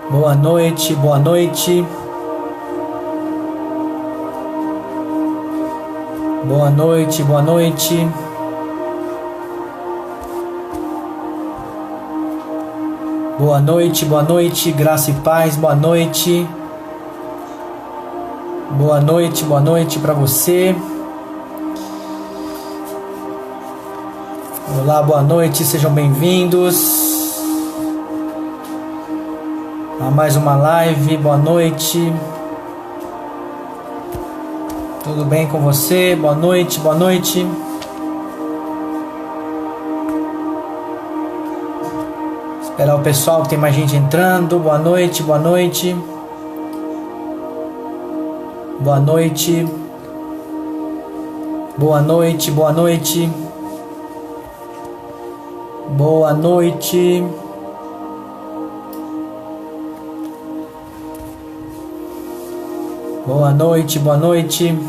Boa noite, boa noite. Boa noite, boa noite. Boa noite, boa noite, graça e paz, boa noite. Boa noite para você. Olá, boa noite, sejam bem-vindos a mais uma live. Boa noite. Tudo bem com você? Boa noite, boa noite. Esperar o pessoal, que tem mais gente entrando. Boa noite, boa noite. Boa noite. Boa noite, boa noite. Boa noite. Boa noite, boa noite.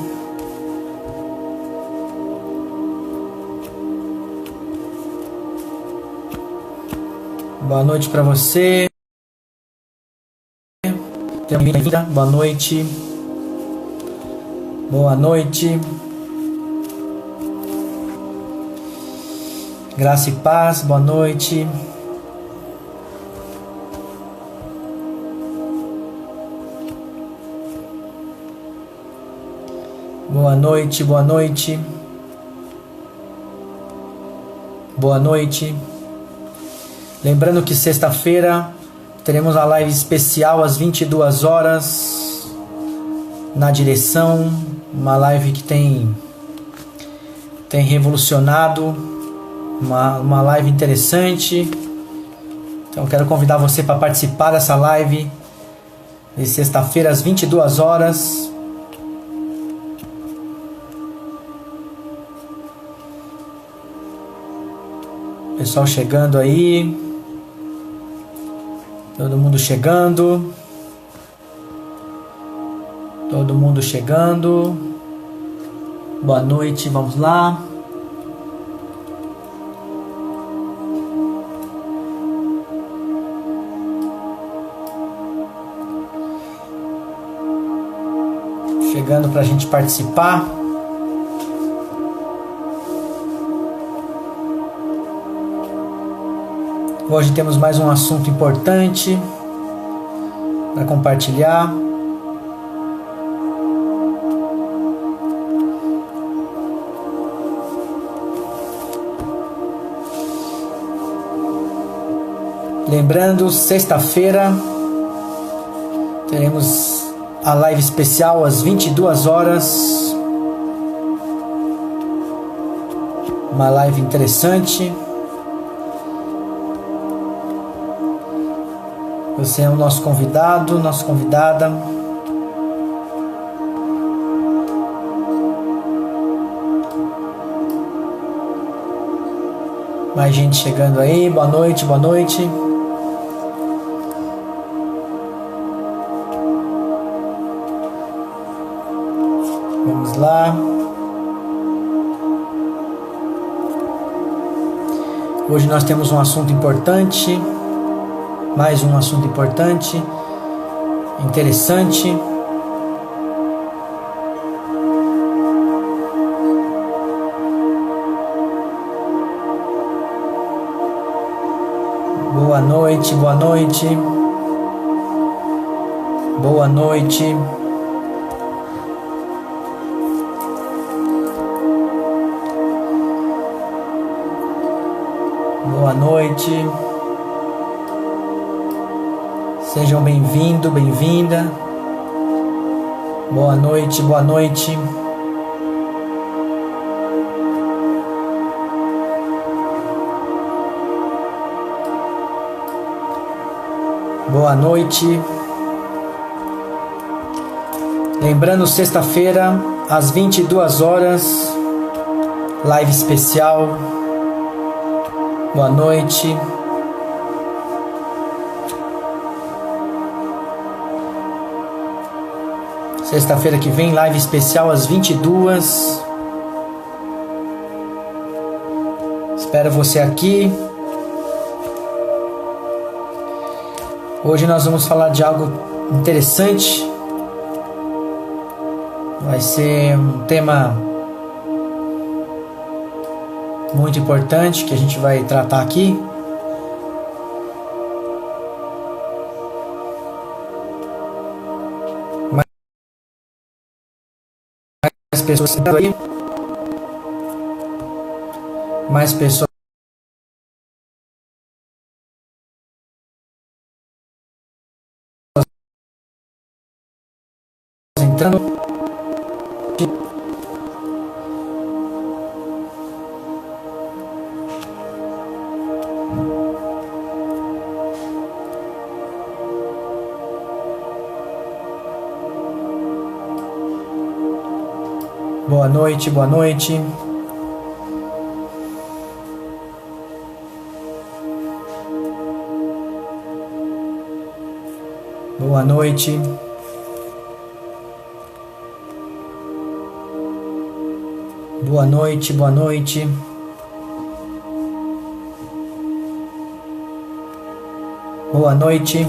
Boa noite para você. Bem-vinda. Boa noite. Boa noite. Graça e paz. Boa noite. Boa noite, boa noite. Boa noite. Lembrando que sexta-feira teremos uma live especial às 22 horas na direção, uma live que tem revolucionado, uma live interessante. Então quero convidar você para participar dessa live de sexta-feira às 22 horas. Pessoal chegando aí. Todo mundo chegando. Todo mundo chegando. Boa noite, vamos lá. Chegando para a gente participar. Hoje temos mais um assunto importante para compartilhar. Lembrando, sexta-feira teremos a live especial às 22 horas. Uma live interessante. Você é o nosso convidado, nossa convidada. Mais gente chegando aí. Boa noite, boa noite. Vamos lá. Hoje nós temos um assunto importante. Mais um assunto importante, interessante. Boa noite, boa noite. Boa noite. Boa noite. Sejam bem-vindo, bem-vinda. Boa noite, boa noite. Boa noite. Lembrando, sexta-feira, às 22 horas, live especial. Boa noite. Sexta-feira que vem, live especial às 22. Espero você aqui. Hoje nós vamos falar de algo interessante. Vai ser um tema muito importante que a gente vai tratar aqui. Mais pessoas aí. Mais pessoas entrando. Boa noite, boa noite. Boa noite. Boa noite, boa noite. Boa noite.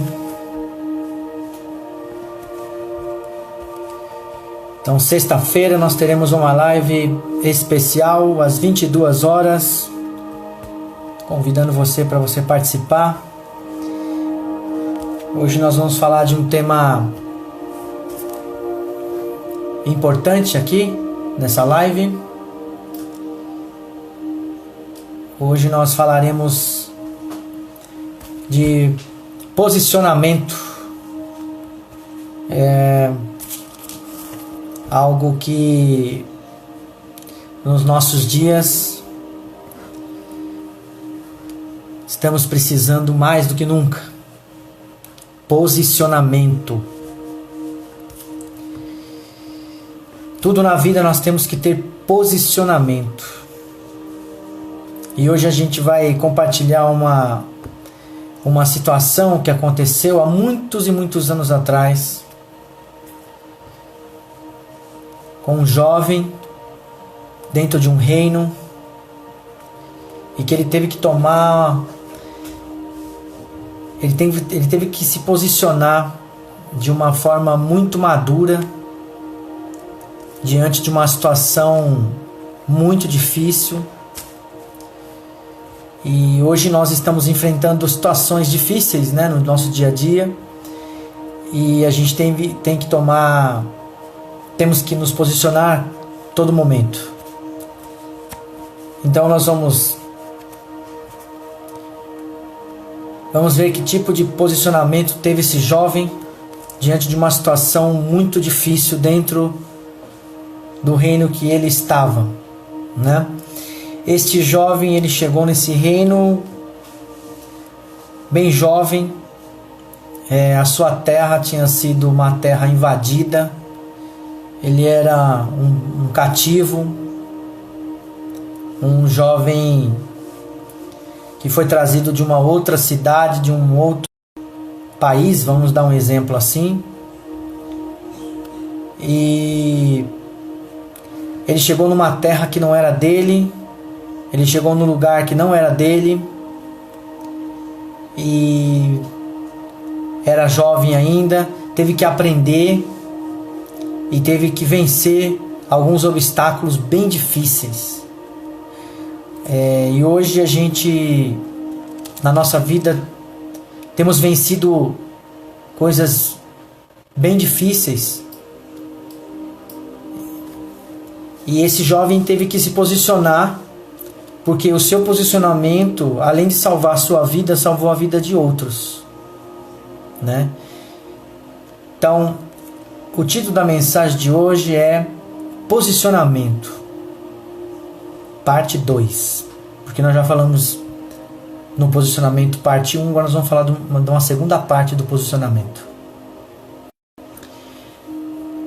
Então, sexta-feira nós teremos uma live especial às 22 horas. Convidando você para você participar. Hoje nós vamos falar de um tema importante aqui nessa live. Hoje nós falaremos de posicionamento. Algo que nos nossos dias estamos precisando mais do que nunca. Posicionamento. Tudo na vida nós temos que ter posicionamento. E hoje a gente vai compartilhar uma situação que aconteceu há muitos e muitos anos atrás, com um jovem dentro de um reino, e que ele teve que tomar, ele teve que se posicionar de uma forma muito madura diante de uma situação muito difícil. E hoje nós estamos enfrentando situações difíceis, né, no nosso dia a dia, e a gente tem que tomar, temos que nos posicionar todo momento. Então nós vamos ver que tipo de posicionamento teve esse jovem diante de uma situação muito difícil dentro do reino que ele estava, né? Este jovem, ele chegou nesse reino bem jovem. A sua terra tinha sido uma terra invadida. Ele era um cativo, um jovem que foi trazido de uma outra cidade, de um outro país, vamos dar um exemplo assim. E ele chegou numa terra que não era dele, ele chegou num lugar que não era dele, e era jovem ainda, teve que aprender e teve que vencer alguns obstáculos bem difíceis. E hoje a gente, na nossa vida, temos vencido coisas bem difíceis. E esse jovem teve que se posicionar, porque o seu posicionamento, além de salvar a sua vida, salvou a vida de outros, né? Então, o título da mensagem de hoje é Posicionamento, parte 2. Porque nós já falamos no posicionamento parte 1, agora nós vamos falar de uma segunda parte do posicionamento.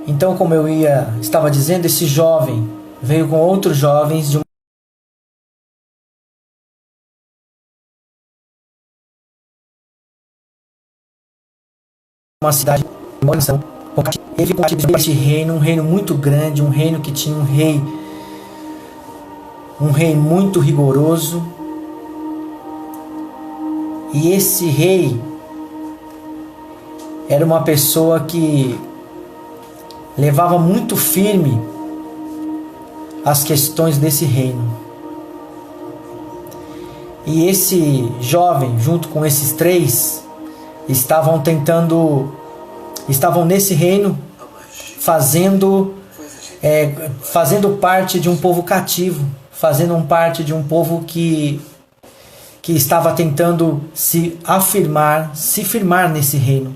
Então, como eu estava dizendo, esse jovem veio com outros jovens de uma cidade, uma nação. Ele veio com esse reino, um reino muito grande, um reino que tinha um rei muito rigoroso. E esse rei, era uma pessoa que levava muito firme as questões desse reino. E esse jovem, junto com esses 3, estavam nesse reino fazendo parte de um povo cativo, fazendo parte de um povo que estava tentando se firmar nesse reino.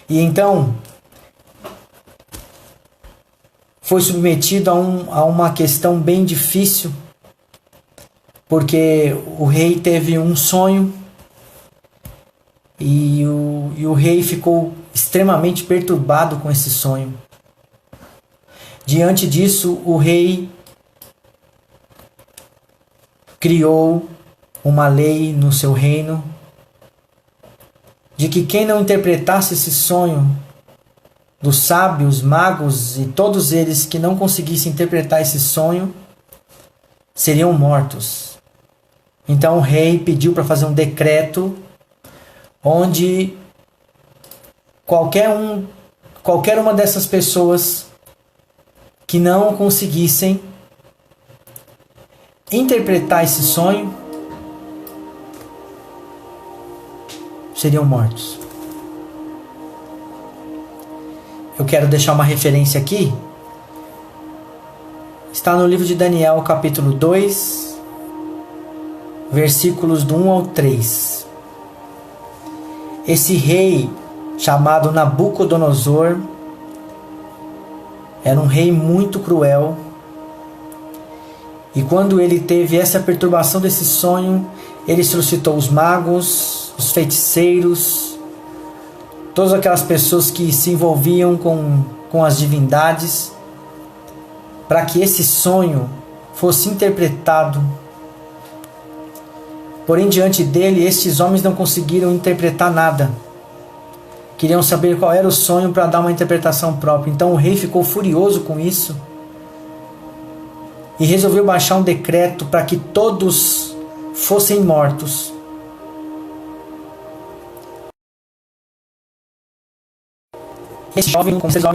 E então foi submetido a uma questão bem difícil, porque o rei teve um sonho e o rei ficou extremamente perturbado com esse sonho. Diante disso, o rei criou uma lei no seu reino de que quem não interpretasse esse sonho, dos sábios, magos e todos eles que não conseguissem interpretar esse sonho, seriam mortos. Então o rei pediu para fazer um decreto onde qualquer uma dessas pessoas que não conseguissem interpretar esse sonho seriam mortos. Eu quero deixar uma referência aqui. Está no livro de Daniel, capítulo 2, versículos do 1 ao 3. Esse rei, chamado Nabucodonosor, era um rei muito cruel. E quando ele teve essa perturbação desse sonho, ele suscitou os magos, os feiticeiros, todas aquelas pessoas que se envolviam com as divindades, para que esse sonho fosse interpretado. Porém, diante dele, estes homens não conseguiram interpretar nada. Queriam saber qual era o sonho para dar uma interpretação própria. Então o rei ficou furioso com isso e resolveu baixar um decreto para que todos fossem mortos. Esses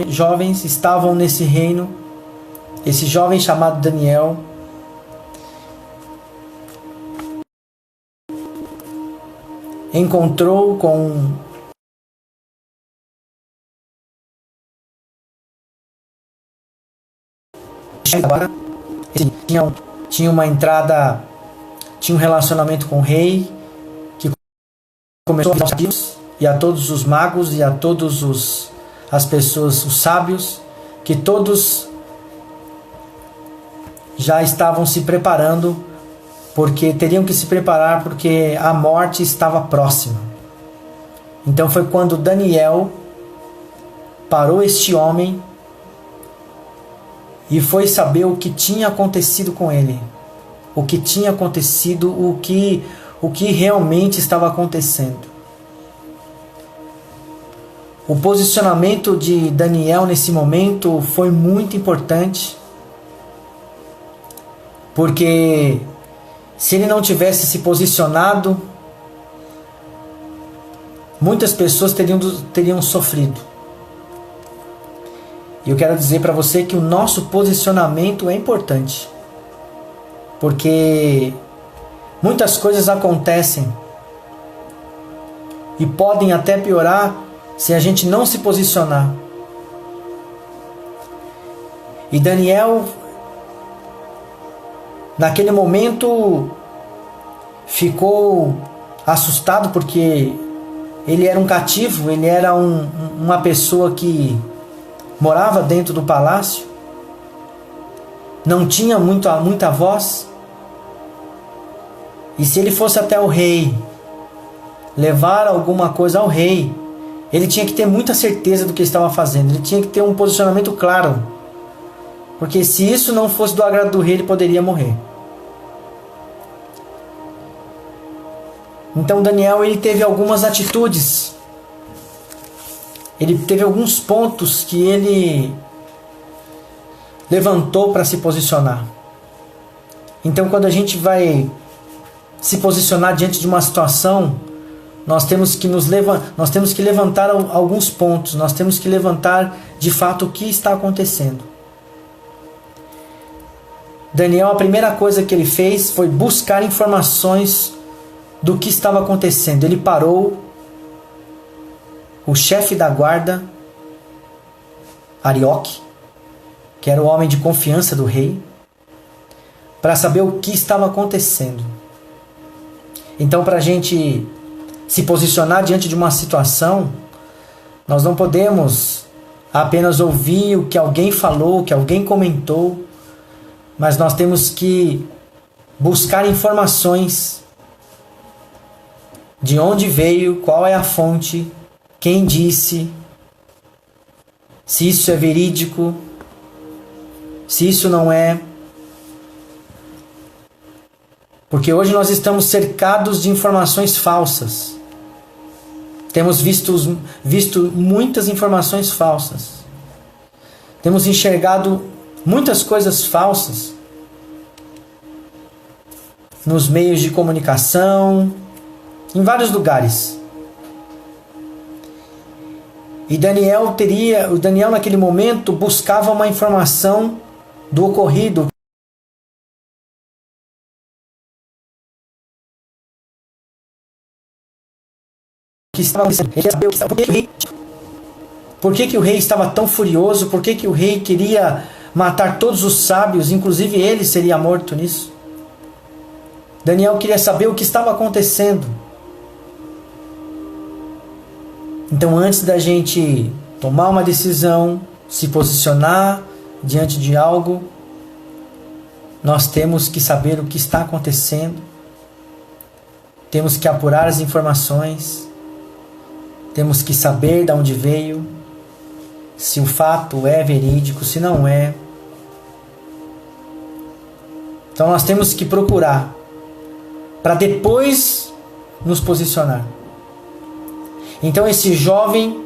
jovens estavam nesse reino. Esse jovem chamado Daniel encontrou com tinha uma entrada, tinha um relacionamento com o rei, que começou a Deus e a todos os magos e a todos as pessoas, os sábios, que todos já estavam se preparando, porque teriam que se preparar porque a morte estava próxima. Então foi quando Daniel parou este homem e foi saber o que tinha acontecido com ele, o que tinha acontecido, o que realmente estava acontecendo. O posicionamento de Daniel nesse momento foi muito importante, porque se ele não tivesse se posicionado, muitas pessoas teriam sofrido. E eu quero dizer para você que o nosso posicionamento é importante, porque muitas coisas acontecem e podem até piorar se a gente não se posicionar. E Daniel, naquele momento, ficou assustado porque ele era um cativo, ele era uma pessoa que morava dentro do palácio, não tinha muita voz. E se ele fosse até o rei, levar alguma coisa ao rei, ele tinha que ter muita certeza do que estava fazendo, ele tinha que ter um posicionamento claro, porque se isso não fosse do agrado do rei, ele poderia morrer. Então Daniel, ele teve algumas atitudes, ele teve alguns pontos que ele levantou para se posicionar. Então quando a gente vai se posicionar diante de uma situação, nós temos que levantar alguns pontos, nós temos que levantar de fato o que está acontecendo. Daniel, a primeira coisa que ele fez foi buscar informações do que estava acontecendo. Ele parou o chefe da guarda, Arioque, que era o homem de confiança do rei, para saber o que estava acontecendo. Então, para a gente se posicionar diante de uma situação, nós não podemos apenas ouvir o que alguém falou, o que alguém comentou, mas nós temos que buscar informações de onde veio, qual é a fonte, quem disse, se isso é verídico, se isso não é. Porque hoje nós estamos cercados de informações falsas. Temos visto muitas informações falsas. Temos enxergado muitas coisas falsas nos meios de comunicação, em vários lugares. E o Daniel naquele momento buscava uma informação do ocorrido. Por que o rei estava tão furioso? Por que o rei queria matar todos os sábios? Inclusive ele seria morto nisso. Daniel queria saber o que estava acontecendo. Então, antes da gente tomar uma decisão, se posicionar diante de algo, nós temos que saber o que está acontecendo. Temos que apurar as informações. Temos que saber de onde veio, se o fato é verídico, se não é. Então nós temos que procurar, para depois nos posicionar. Então esse jovem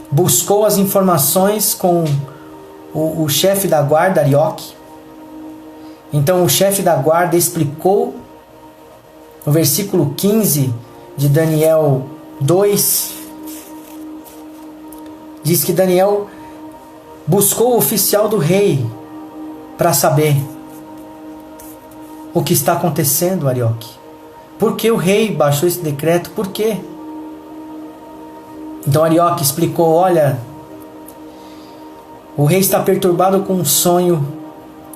buscou as informações com o chefe da guarda, Arioque. Então o chefe da guarda explicou, no versículo 15 de Daniel 2, diz que Daniel buscou o oficial do rei para saber o que está acontecendo, Arioque. Por que o rei baixou esse decreto? Por quê? Então Arioque explicou: olha, o rei está perturbado com um sonho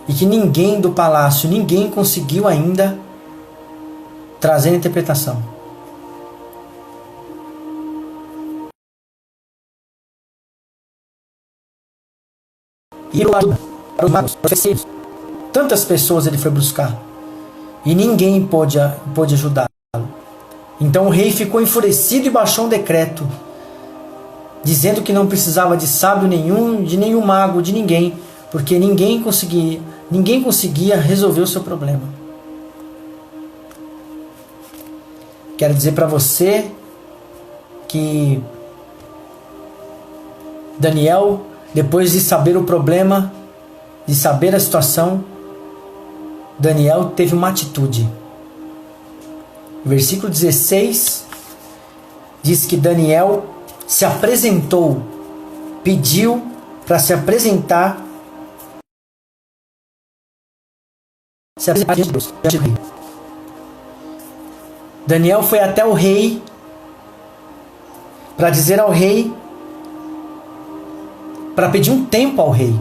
e que ninguém do palácio, ninguém conseguiu ainda trazer a interpretação. E para os magos, profecias, tantas pessoas ele foi buscar e ninguém pôde ajudá-lo. Então o rei ficou enfurecido e baixou um decreto dizendo que não precisava de sábio nenhum, de nenhum mago, de ninguém, porque ninguém conseguia resolver o seu problema. Quero dizer para você que Daniel, depois de saber o problema, de saber a situação, Daniel teve uma atitude. O versículo 16 diz que Daniel se apresentou, pediu para se apresentar diante de Deus. Daniel foi até o rei para dizer ao rei, para pedir um tempo ao rei,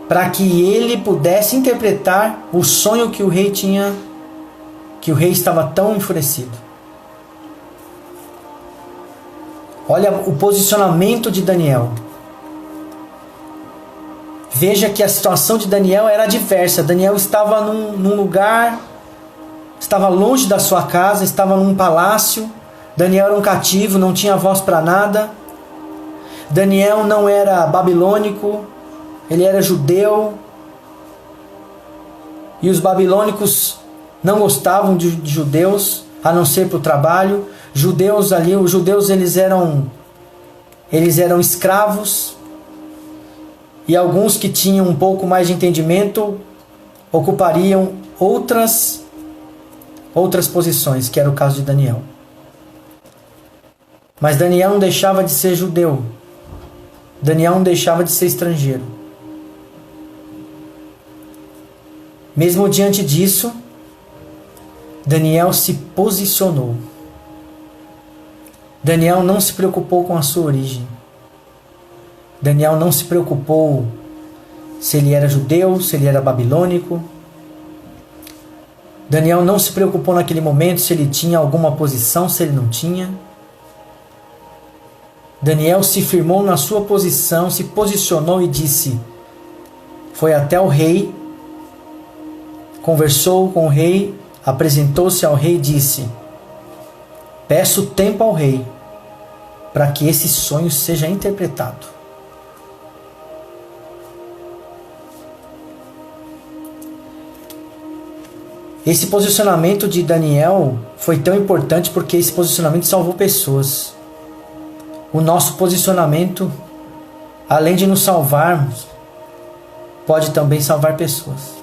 para que ele pudesse interpretar o sonho que o rei tinha, que o rei estava tão enfurecido. Olha o posicionamento de Daniel. Veja que a situação de Daniel era diversa. Daniel estava num lugar, estava longe da sua casa, estava num palácio. Daniel era um cativo, não tinha voz para nada. Daniel não era babilônico, ele era judeu. E os babilônicos não gostavam de judeus, a não ser para o trabalho. Os judeus eles eram escravos. E alguns que tinham um pouco mais de entendimento ocupariam outras outras posições, que era o caso de Daniel. Mas Daniel não deixava de ser judeu. Daniel não deixava de ser estrangeiro. Mesmo diante disso, Daniel se posicionou. Daniel não se preocupou com a sua origem. Daniel não se preocupou se ele era judeu, se ele era babilônico. Daniel não se preocupou naquele momento se ele tinha alguma posição, se ele não tinha. Daniel se firmou na sua posição, se posicionou e disse, foi até o rei, conversou com o rei, apresentou-se ao rei e disse, peço tempo ao rei para que esse sonho seja interpretado. Esse posicionamento de Daniel foi tão importante porque esse posicionamento salvou pessoas. O nosso posicionamento, além de nos salvarmos, pode também salvar pessoas.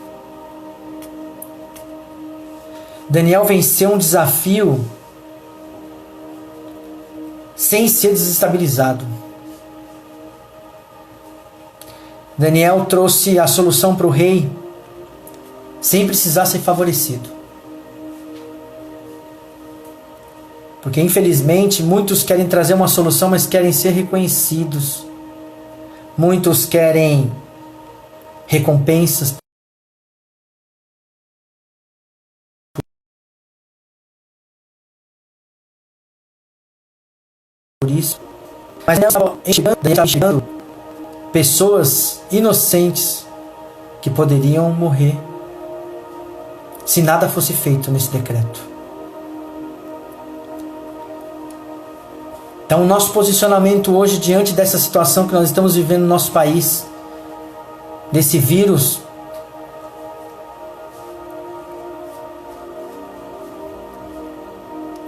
Daniel venceu um desafio sem ser desestabilizado. Daniel trouxe a solução para o rei sem precisar ser favorecido. Porque infelizmente muitos querem trazer uma solução, mas querem ser reconhecidos. Muitos querem recompensas por isso. Mas Daniel estava enxergando pessoas inocentes que poderiam morrer se nada fosse feito nesse decreto. Então, o nosso posicionamento hoje diante dessa situação que nós estamos vivendo no nosso país, desse vírus,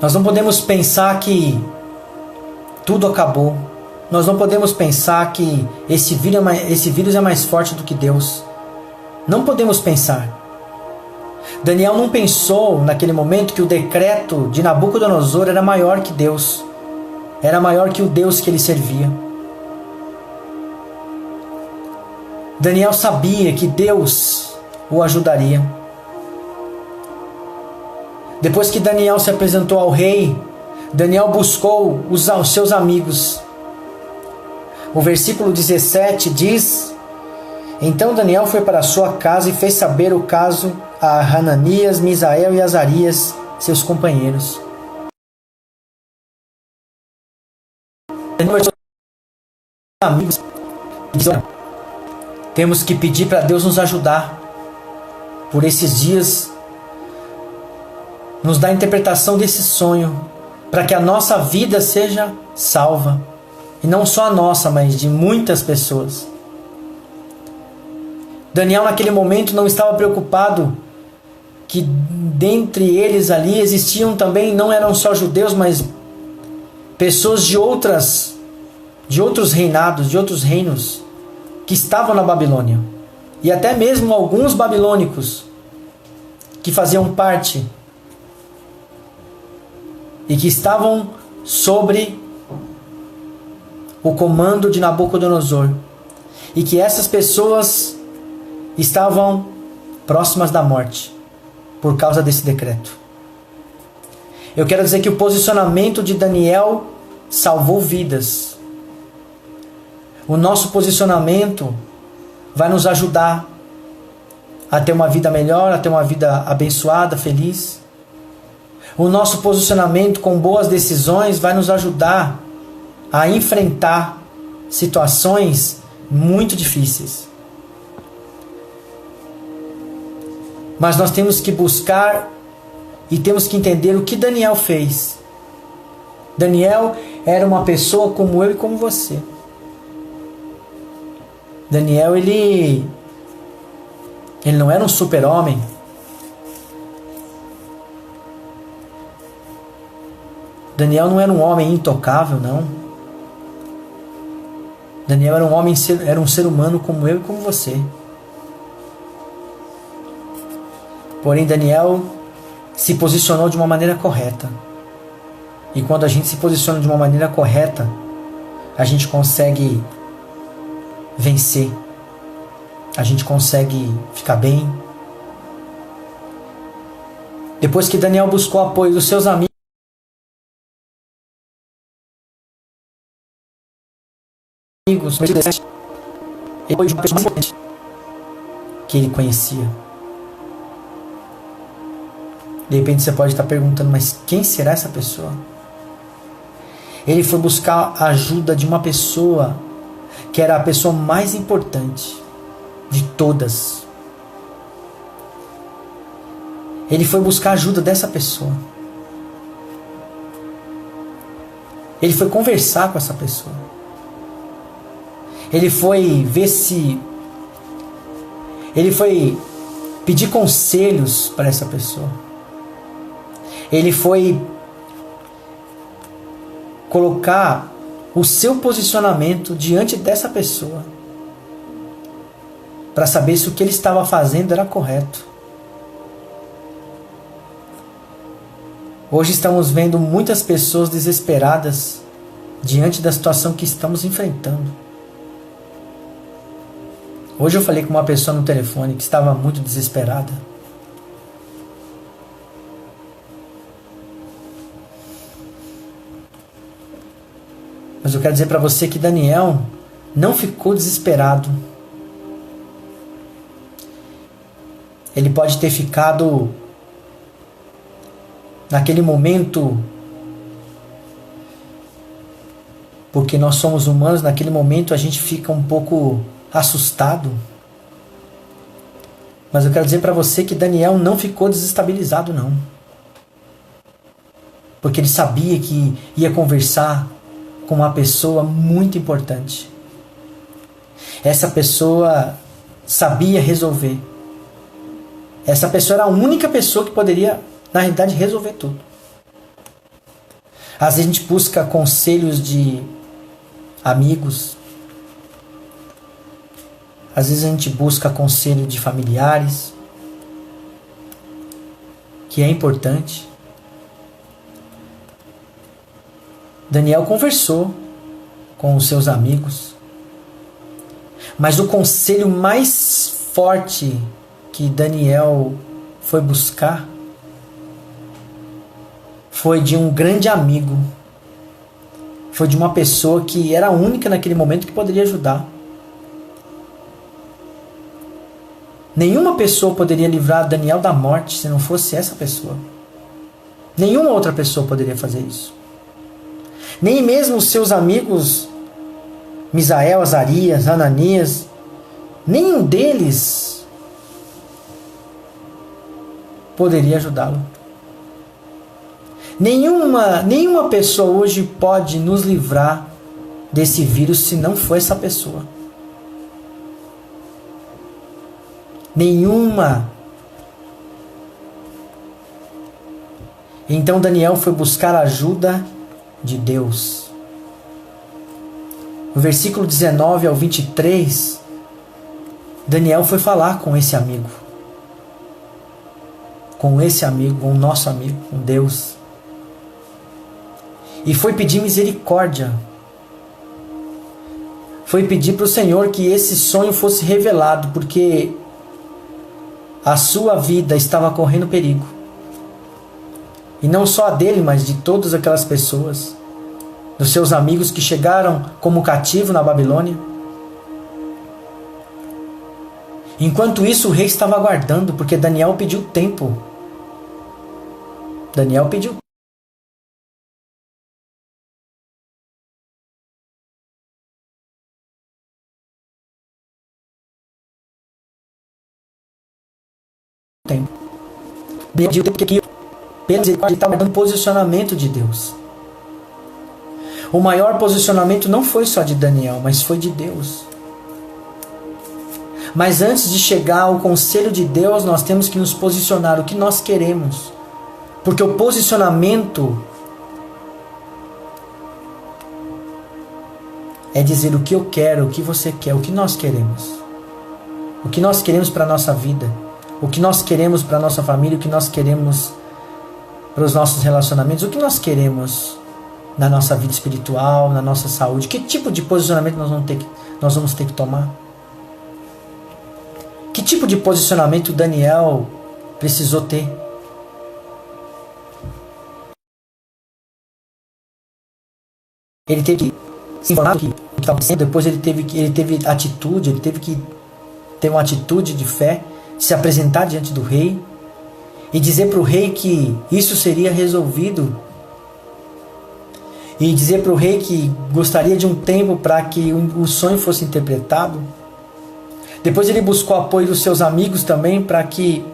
nós não podemos pensar que tudo acabou. Nós não podemos pensar que esse vírus é mais forte do que Deus. Não podemos pensar. Daniel não pensou naquele momento que o decreto de Nabucodonosor era maior que Deus. Era maior que o Deus que ele servia. Daniel sabia que Deus o ajudaria. Depois que Daniel se apresentou ao rei, Daniel buscou os seus amigos. O versículo 17 diz: então Daniel foi para a sua casa e fez saber o caso a Hananias, Misael e Azarias, seus companheiros. Amigos, temos que pedir para Deus nos ajudar por esses dias, nos dar a interpretação desse sonho, para que a nossa vida seja salva, e não só a nossa, mas de muitas pessoas. Daniel naquele momento não estava preocupado que dentre eles ali existiam também, não eram só judeus, mas pessoas de outros reinados, de outros reinos, que estavam na Babilônia. E até mesmo alguns babilônicos que faziam parte e que estavam sobre o comando de Nabucodonosor. E que essas pessoas estavam próximas da morte por causa desse decreto. Eu quero dizer que o posicionamento de Daniel salvou vidas. O nosso posicionamento vai nos ajudar a ter uma vida melhor, a ter uma vida abençoada, feliz. O nosso posicionamento com boas decisões vai nos ajudar a enfrentar situações muito difíceis. Mas nós temos que buscar e temos que entender o que Daniel fez. Daniel era uma pessoa como eu e como você. Daniel, ele não era um super-homem. Daniel não era um homem intocável, não. Daniel era um ser humano como eu e como você. Porém, Daniel se posicionou de uma maneira correta. E quando a gente se posiciona de uma maneira correta, a gente consegue vencer. A gente consegue ficar bem. Depois que Daniel buscou o apoio dos seus amigos, ele foi uma pessoa mais importante que ele conhecia. De repente você pode estar perguntando, mas quem será essa pessoa? Ele foi buscar a ajuda de uma pessoa que era a pessoa mais importante de todas. Ele foi buscar a ajuda dessa pessoa. Ele foi conversar com essa pessoa. Ele foi ver se... Ele foi pedir conselhos para essa pessoa. Ele foi colocar o seu posicionamento diante dessa pessoa para saber se o que ele estava fazendo era correto. Hoje estamos vendo muitas pessoas desesperadas diante da situação que estamos enfrentando. Hoje eu falei com uma pessoa no telefone que estava muito desesperada. Mas eu quero dizer para você que Daniel não ficou desesperado. Ele pode ter ficado naquele momento, porque nós somos humanos, naquele momento a gente fica um pouco assustado. Mas eu quero dizer para você que Daniel não ficou desestabilizado não. Porque ele sabia que ia conversar com uma pessoa muito importante. Essa pessoa sabia resolver. Essa pessoa era a única pessoa que poderia, na realidade, resolver tudo. Às vezes a gente busca conselhos de amigos. Às vezes a gente busca conselho de familiares, que é importante. Daniel conversou com os seus amigos, mas o conselho mais forte que Daniel foi buscar foi de um grande amigo, foi de uma pessoa que era a única naquele momento que poderia ajudar. Nenhuma pessoa poderia livrar Daniel da morte se não fosse essa pessoa. Nenhuma outra pessoa poderia fazer isso. Nem mesmo os seus amigos Misael, Azarias, Ananias, nenhum deles poderia ajudá-lo. Nenhuma pessoa hoje pode nos livrar desse vírus se não for essa pessoa. Nenhuma. Então Daniel foi buscar a ajuda de Deus. No versículo 19 ao 23, Daniel foi falar com esse amigo. Com esse amigo, com o nosso amigo, com Deus. E foi pedir misericórdia. Foi pedir para o Senhor que esse sonho fosse revelado, porque a sua vida estava correndo perigo. E não só a dele, mas de todas aquelas pessoas, dos seus amigos que chegaram como cativo na Babilônia. Enquanto isso, o rei estava aguardando, porque Daniel pediu tempo. Daniel pediu tempo. Daniel pediu tempo porque pela misericórdia, ele estava dando posicionamento de Deus. O maior posicionamento não foi só de Daniel, mas foi de Deus. Mas antes de chegar ao conselho de Deus, nós temos que nos posicionar o que nós queremos. Porque o posicionamento é dizer o que eu quero, o que você quer, o que nós queremos. O que nós queremos para a nossa vida. O que nós queremos para a nossa família, o que nós queremos para os nossos relacionamentos, o que nós queremos na nossa vida espiritual, na nossa saúde, que tipo de posicionamento nós vamos ter que tomar? Que tipo de posicionamento Daniel precisou ter? Ele teve que se informar do que estava acontecendo, depois ele teve que ter uma atitude de fé, se apresentar diante do rei e dizer para o rei que isso seria resolvido, e dizer para o rei que gostaria de um tempo para que o sonho fosse interpretado. Depois ele buscou apoio dos seus amigos também para que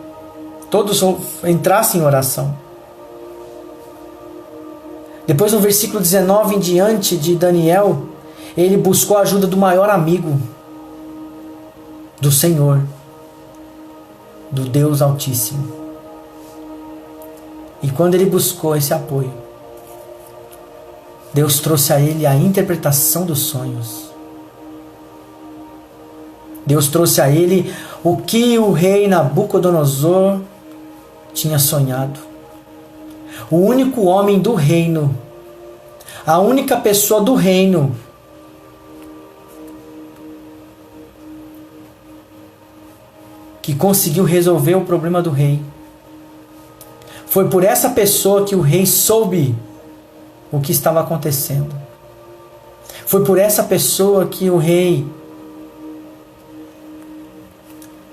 todos entrassem em oração. Depois no versículo 19 em diante de Daniel, ele buscou a ajuda do maior amigo do Senhor, do Deus Altíssimo. E quando ele buscou esse apoio, Deus trouxe a ele a interpretação dos sonhos. Deus trouxe a ele o que o rei Nabucodonosor tinha sonhado. O único homem do reino, a única pessoa do reino que conseguiu resolver o problema do rei. Foi por essa pessoa que o rei soube o que estava acontecendo. Foi por essa pessoa que o rei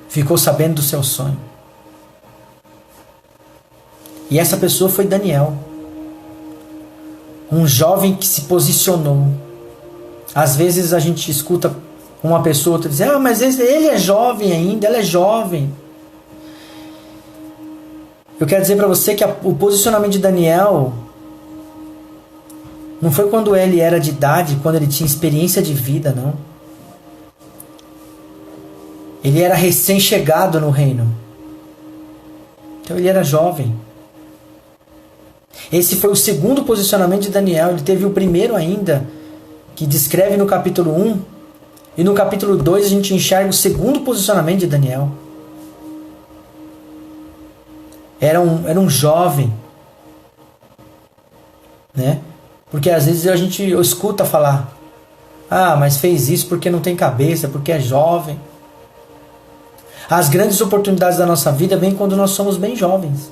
ficou sabendo do seu sonho. E essa pessoa foi Daniel. Um jovem que se posicionou. Às vezes a gente escuta uma pessoa outra dizer: mas ele é jovem ainda, ela é jovem. Eu quero dizer para você que o posicionamento de Daniel não foi quando ele era de idade, quando ele tinha experiência de vida, não. Ele era recém-chegado no reino. Então ele era jovem. Esse foi o segundo posicionamento de Daniel. Ele teve o primeiro ainda, que descreve no capítulo 1. E no capítulo 2 a gente enxerga o segundo posicionamento de Daniel. Era um jovem. Né? Porque às vezes a gente escuta falar: mas fez isso porque não tem cabeça, porque é jovem. As grandes oportunidades da nossa vida vêm quando nós somos bem jovens.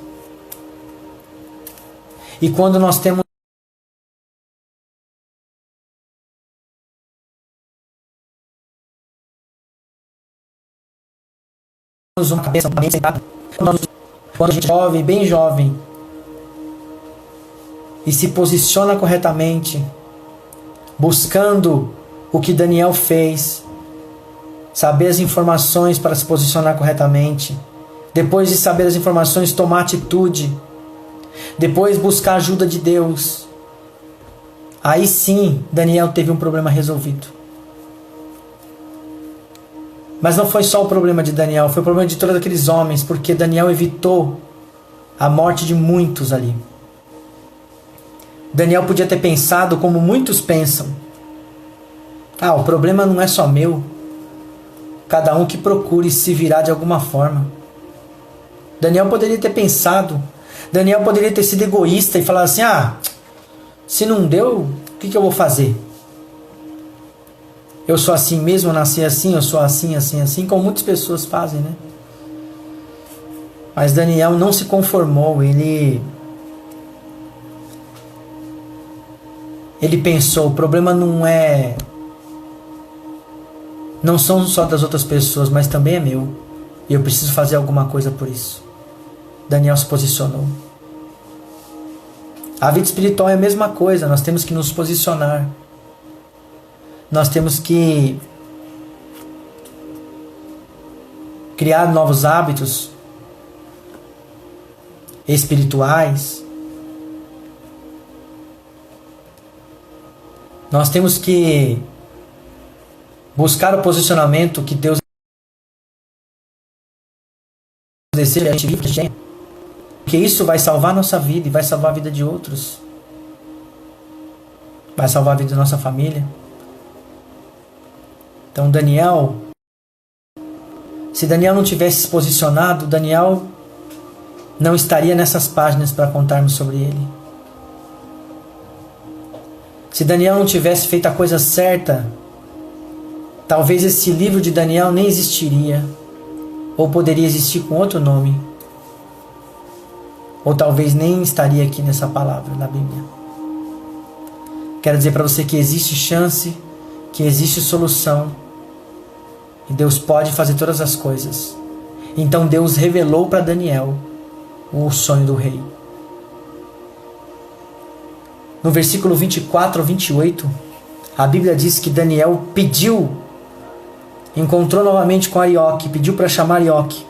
E quando nós temos uma cabeça, uma mente sentada, quando a gente é jovem, bem jovem, e se posiciona corretamente, buscando o que Daniel fez, saber as informações para se posicionar corretamente, depois de saber as informações, tomar atitude, depois buscar a ajuda de Deus. Aí sim, Daniel teve um problema resolvido. Mas não foi só o problema de Daniel, foi o problema de todos aqueles homens, porque Daniel evitou a morte de muitos ali. Daniel podia ter pensado como muitos pensam: o problema não é só meu. Cada um que procure se virar de alguma forma. Daniel poderia ter pensado. Daniel poderia ter sido egoísta e falar assim: se não deu, o que eu vou fazer? Eu sou assim mesmo, eu nasci assim, eu sou assim, assim, assim, como muitas pessoas fazem, né? Mas Daniel não se conformou, ele pensou: o problema não são só das outras pessoas, mas também é meu. E eu preciso fazer alguma coisa por isso. Daniel se posicionou. A vida espiritual é a mesma coisa. Nós temos que nos posicionar. Nós temos que criar novos hábitos espirituais. Nós temos que buscar o posicionamento que Deus deseja que a gente viva, porque isso vai salvar a nossa vida e vai salvar a vida de outros. Vai salvar a vida da nossa família. Então se Daniel não tivesse se posicionado, Daniel não estaria nessas páginas para contarmos sobre ele. Se Daniel não tivesse feito a coisa certa, talvez esse livro de Daniel nem existiria, ou poderia existir com outro nome, ou talvez nem estaria aqui nessa palavra na Bíblia. Quero dizer para você que existe chance, que existe solução, e Deus pode fazer todas as coisas. Então Deus revelou para Daniel o sonho do rei. No versículo 24 ao 28, a Bíblia diz que Daniel encontrou novamente com Arioque, pediu para chamar Arioque.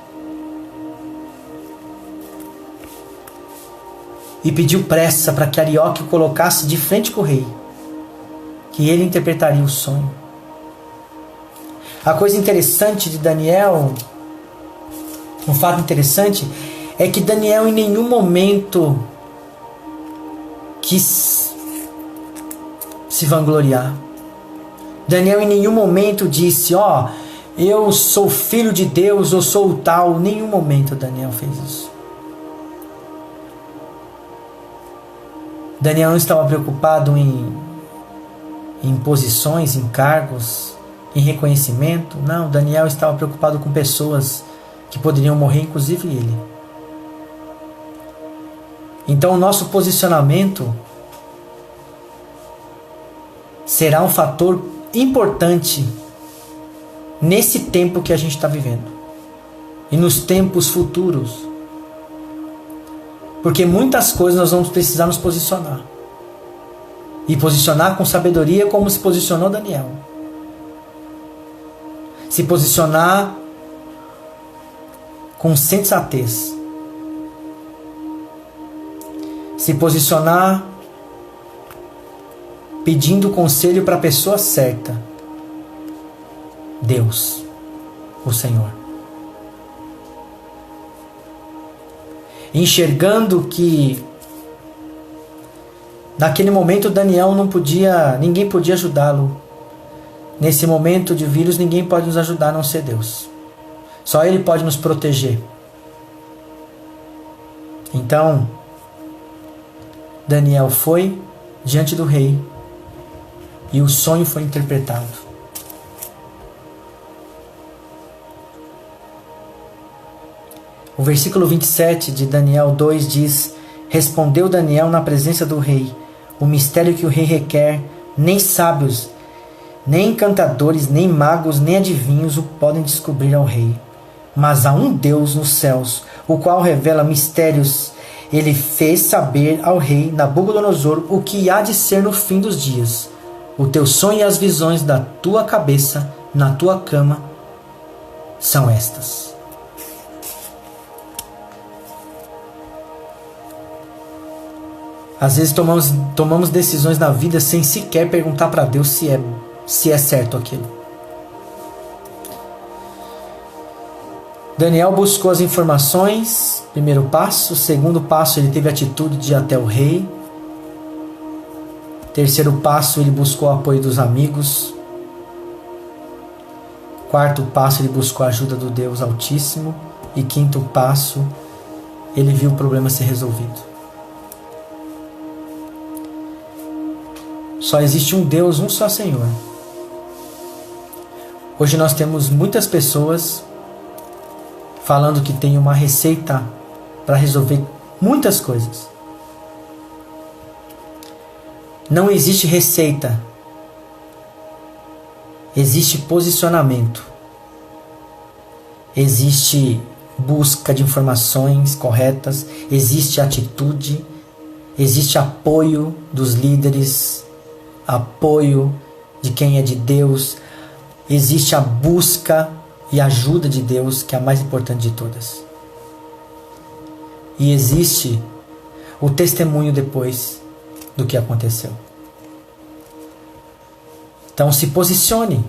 E pediu pressa para que Arioque o colocasse de frente com o rei, que ele interpretaria o sonho. A coisa interessante de Daniel, um fato interessante, é que Daniel em nenhum momento quis se vangloriar. Daniel em nenhum momento disse, eu sou filho de Deus, eu sou o tal. Em nenhum momento Daniel fez isso. Daniel não estava preocupado em posições, em cargos, em reconhecimento. Não, Daniel estava preocupado com pessoas que poderiam morrer, inclusive ele. Então o nosso posicionamento será um fator importante nesse tempo que a gente está vivendo e nos tempos futuros. Porque muitas coisas nós vamos precisar nos posicionar. E posicionar com sabedoria, como se posicionou Daniel. Se posicionar com sensatez. Se posicionar pedindo conselho para a pessoa certa. Deus, o Senhor. Enxergando que naquele momento Daniel ninguém podia ajudá-lo. Nesse momento de vírus ninguém pode nos ajudar a não ser Deus. Só Ele pode nos proteger. Então, Daniel foi diante do rei e o sonho foi interpretado. O versículo 27 de Daniel 2 diz: Respondeu Daniel na presença do rei: O mistério que o rei requer, nem sábios, nem encantadores, nem magos, nem adivinhos o podem descobrir ao rei. Mas há um Deus nos céus, o qual revela mistérios. Ele fez saber ao rei Nabucodonosor o que há de ser no fim dos dias. O teu sonho e as visões da tua cabeça na tua cama são estas. Às vezes tomamos decisões na vida sem sequer perguntar para Deus se é certo aquilo. Daniel buscou as informações, primeiro passo. Segundo passo, ele teve a atitude de ir até o rei. Terceiro passo, ele buscou o apoio dos amigos. Quarto passo, ele buscou a ajuda do Deus Altíssimo. E quinto passo, ele viu o problema ser resolvido. Só existe um Deus, um só Senhor. Hoje nós temos muitas pessoas falando que tem uma receita para resolver muitas coisas. Não existe receita. Existe posicionamento. Existe busca de informações corretas. Existe atitude. Existe apoio dos líderes. Apoio de quem é de Deus. Existe a busca e ajuda de Deus, que é a mais importante de todas. E existe o testemunho depois do que aconteceu. Então se posicione.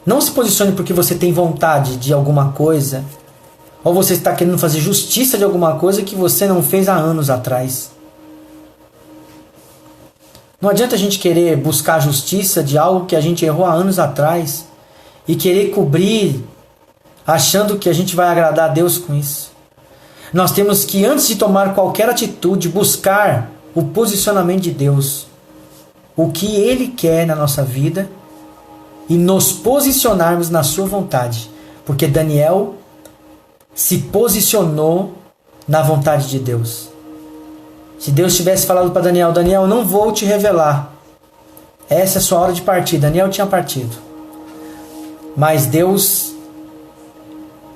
Não se posicione porque você tem vontade de alguma coisa, ou você está querendo fazer justiça de alguma coisa que você não fez há anos atrás. Não adianta a gente querer buscar a justiça de algo que a gente errou há anos atrás e querer cobrir achando que a gente vai agradar a Deus com isso. Nós temos que, antes de tomar qualquer atitude, buscar o posicionamento de Deus, o que Ele quer na nossa vida, e nos posicionarmos na sua vontade. Porque Daniel se posicionou na vontade de Deus. Se Deus tivesse falado para Daniel: Daniel, não vou te revelar, essa é a sua hora de partir. Daniel tinha partido. Mas Deus,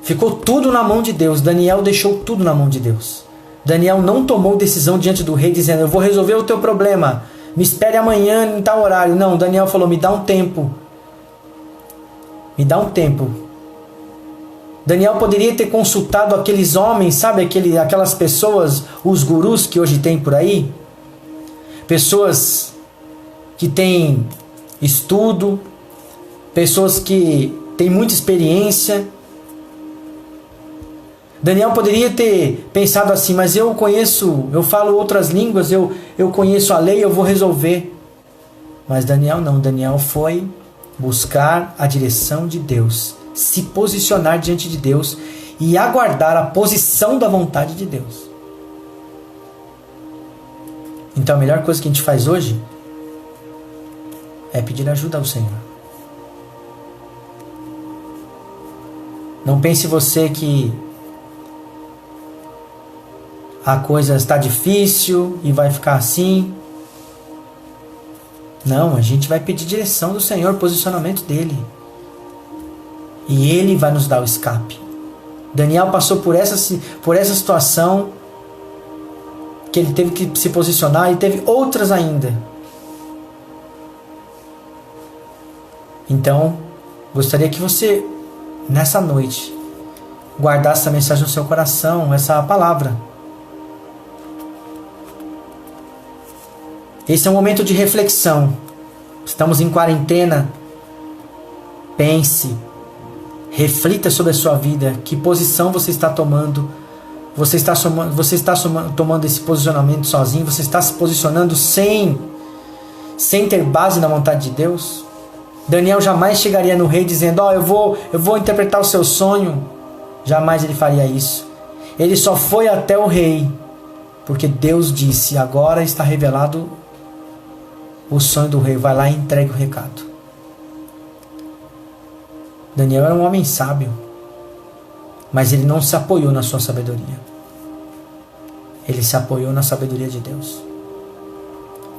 ficou tudo na mão de Deus. Daniel deixou tudo na mão de Deus. Daniel não tomou decisão diante do rei dizendo: eu vou resolver o teu problema, me espere amanhã em tal horário. Não, Daniel falou: me dá um tempo. Me dá um tempo. Daniel poderia ter consultado aqueles homens, sabe, aquelas pessoas, os gurus que hoje tem por aí, pessoas que têm estudo, pessoas que têm muita experiência. Daniel poderia ter pensado assim: mas eu falo outras línguas, eu conheço a lei, eu vou resolver. Mas Daniel não, Daniel foi buscar a direção de Deus, se posicionar diante de Deus e aguardar a posição da vontade de Deus. Então a melhor coisa que a gente faz hoje é pedir ajuda ao Senhor. Não pense você que a coisa está difícil e vai ficar assim. Não, a gente vai pedir direção do Senhor, posicionamento dele. E ele vai nos dar o escape. Daniel passou por essa situação que ele teve que se posicionar, e teve outras ainda. Então, gostaria que você, nessa noite, guardasse essa mensagem no seu coração, essa palavra. Esse é um momento de reflexão. Estamos em quarentena. Pense, reflita sobre a sua vida. Que posição você está tomando? Você está tomando esse posicionamento sozinho? Você está se posicionando sem ter base na vontade de Deus? Daniel jamais chegaria no rei dizendo: eu vou interpretar o seu sonho. Jamais ele faria isso. Ele só foi até o rei porque Deus disse: agora está revelado o sonho do rei. Vai lá e entregue o recado. Daniel era um homem sábio, mas ele não se apoiou na sua sabedoria. Ele se apoiou na sabedoria de Deus.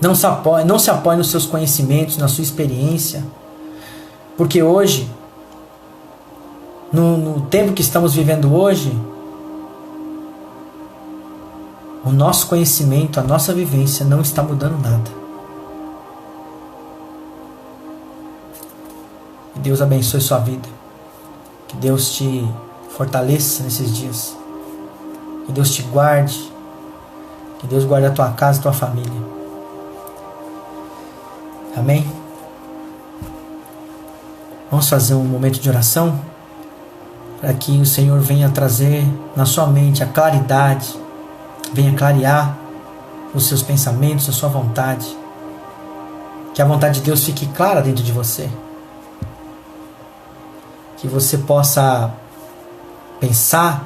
Não se apoie nos seus conhecimentos, na sua experiência. Porque hoje, no tempo que estamos vivendo hoje, o nosso conhecimento, a nossa vivência não está mudando nada. Que Deus abençoe sua vida. Que Deus te fortaleça nesses dias. Que Deus te guarde. Que Deus guarde a tua casa e a tua família. Amém? Vamos fazer um momento de oração para que o Senhor venha trazer na sua mente a claridade, venha clarear os seus pensamentos, a sua vontade. Que a vontade de Deus fique clara dentro de você. Que você possa pensar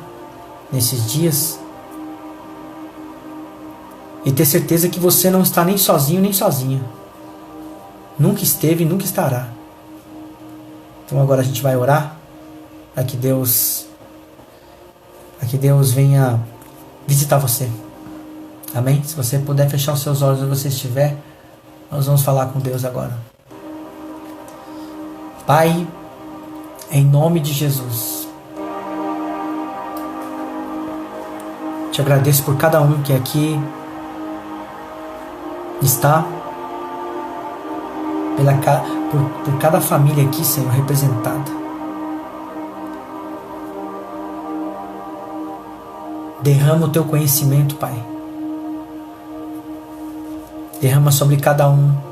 nesses dias e ter certeza que você não está nem sozinho nem sozinha. Nunca esteve e nunca estará. Então agora a gente vai orar para que Deus venha visitar você. Amém? Se você puder fechar os seus olhos onde você estiver, nós vamos falar com Deus agora. Pai, em nome de Jesus, te agradeço por cada um que aqui está, por cada família aqui, Senhor, representada. Derrama o teu conhecimento, Pai. Derrama sobre cada um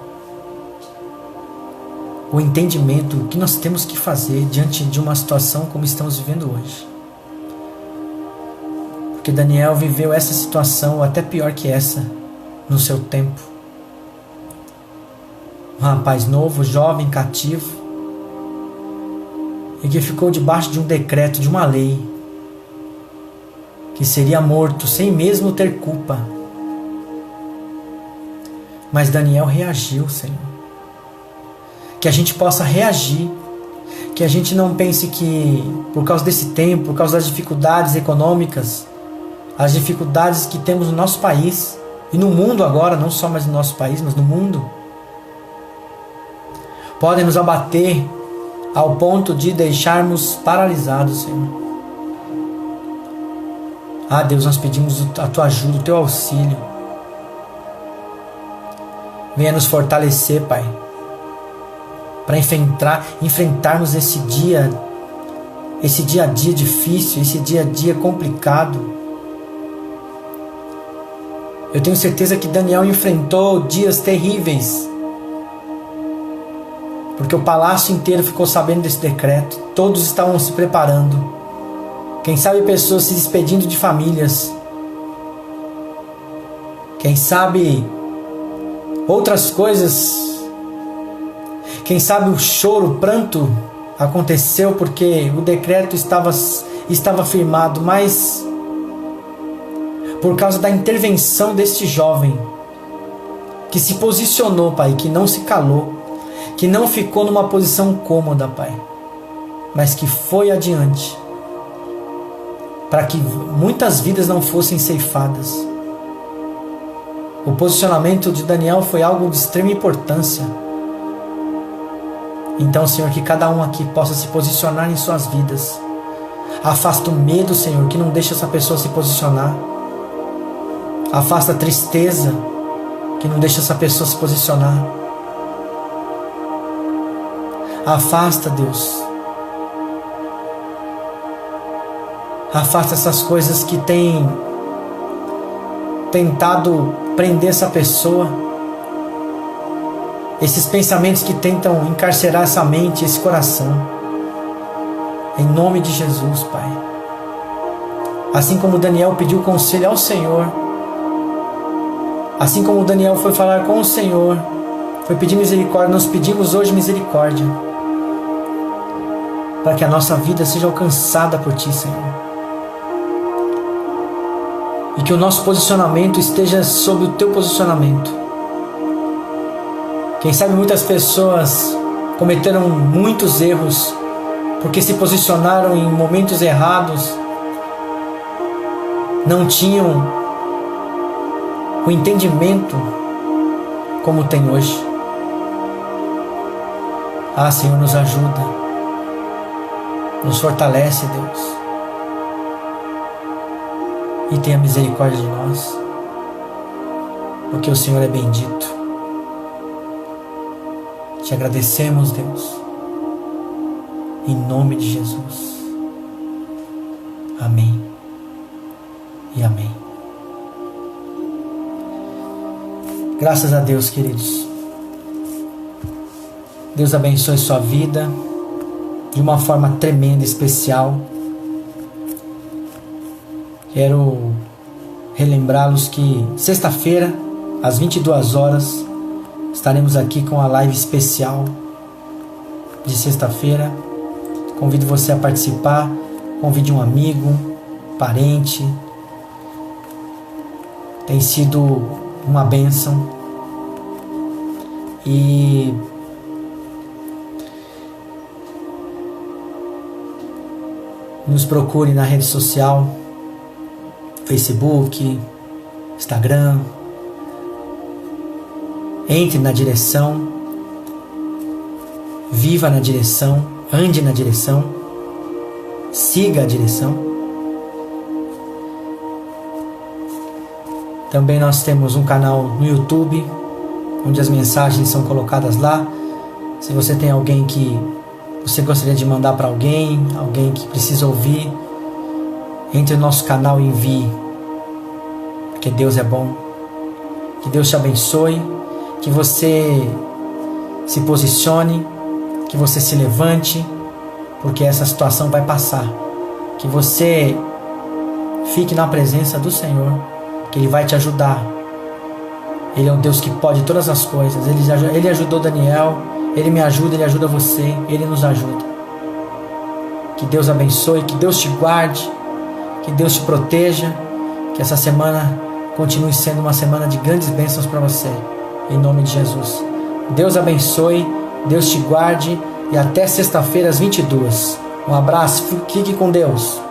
o entendimento que nós temos que fazer diante de uma situação como estamos vivendo hoje. Porque Daniel viveu essa situação, ou até pior que essa, no seu tempo. Um rapaz novo, jovem, cativo, e que ficou debaixo de um decreto, de uma lei. que seria morto sem mesmo ter culpa. Mas Daniel reagiu, Senhor. Que a gente possa reagir, que a gente não pense que por causa desse tempo, por causa das dificuldades econômicas, as dificuldades que temos no nosso país e no mundo agora, não só mais no nosso país, mas no mundo, podem nos abater ao ponto de deixarmos paralisados, Senhor. Ah, Deus, nós pedimos a Tua ajuda, o Teu auxílio. Venha nos fortalecer, Pai, para enfrentarmos esse dia a dia difícil, esse dia a dia complicado. Eu tenho certeza que Daniel enfrentou dias terríveis, porque o palácio inteiro ficou sabendo desse decreto, todos estavam se preparando. Quem sabe pessoas se despedindo de famílias. Quem sabe outras coisas. Quem sabe o choro, o pranto aconteceu porque o decreto estava firmado, mas por causa da intervenção deste jovem que se posicionou, Pai, que não se calou, que não ficou numa posição cômoda, Pai, mas que foi adiante, para que muitas vidas não fossem ceifadas. O posicionamento de Daniel foi algo de extrema importância. Então, Senhor, que cada um aqui possa se posicionar em suas vidas. Afasta o medo, Senhor, que não deixa essa pessoa se posicionar. Afasta a tristeza, que não deixa essa pessoa se posicionar. Afasta, Deus. Afasta essas coisas que têm tentado prender essa pessoa. Esses pensamentos que tentam encarcerar essa mente, esse coração. Em nome de Jesus, Pai. Assim como Daniel pediu conselho ao Senhor, assim como Daniel foi falar com o Senhor, foi pedir misericórdia, nós pedimos hoje misericórdia, para que a nossa vida seja alcançada por Ti, Senhor. E que o nosso posicionamento esteja sob o Teu posicionamento. Quem sabe muitas pessoas cometeram muitos erros porque se posicionaram em momentos errados, não tinham o entendimento como tem hoje. Ah, Senhor, nos ajuda, nos fortalece, Deus, e tenha misericórdia de nós, porque o Senhor é bendito. Te agradecemos, Deus, em nome de Jesus. Amém e amém. Graças a Deus, queridos. Deus abençoe sua vida de uma forma tremenda, especial. Quero relembrá-los que sexta-feira, às 22 horas, estaremos aqui com a live especial de sexta-feira. Convido você a participar. Convide um amigo, parente. Tem sido uma bênção. E nos procure na rede social, Facebook, Instagram. Entre na direção, viva na direção, ande na direção, siga a direção. Também nós temos um canal no YouTube, onde as mensagens são colocadas lá. Se você tem alguém que você gostaria de mandar para alguém que precisa ouvir, entre no nosso canal e envie, porque Deus é bom. Que Deus te abençoe, que você se posicione, que você se levante, porque essa situação vai passar. Que você fique na presença do Senhor, que Ele vai te ajudar. Ele é um Deus que pode todas as coisas. Ele ajudou Daniel, Ele me ajuda, Ele ajuda você, Ele nos ajuda. Que Deus abençoe, que Deus te guarde, Que Deus te proteja, que essa semana continue sendo uma semana de grandes bênçãos para você, em nome de Jesus. Deus abençoe, Deus te guarde e até sexta-feira às 22. Um abraço, fique com Deus.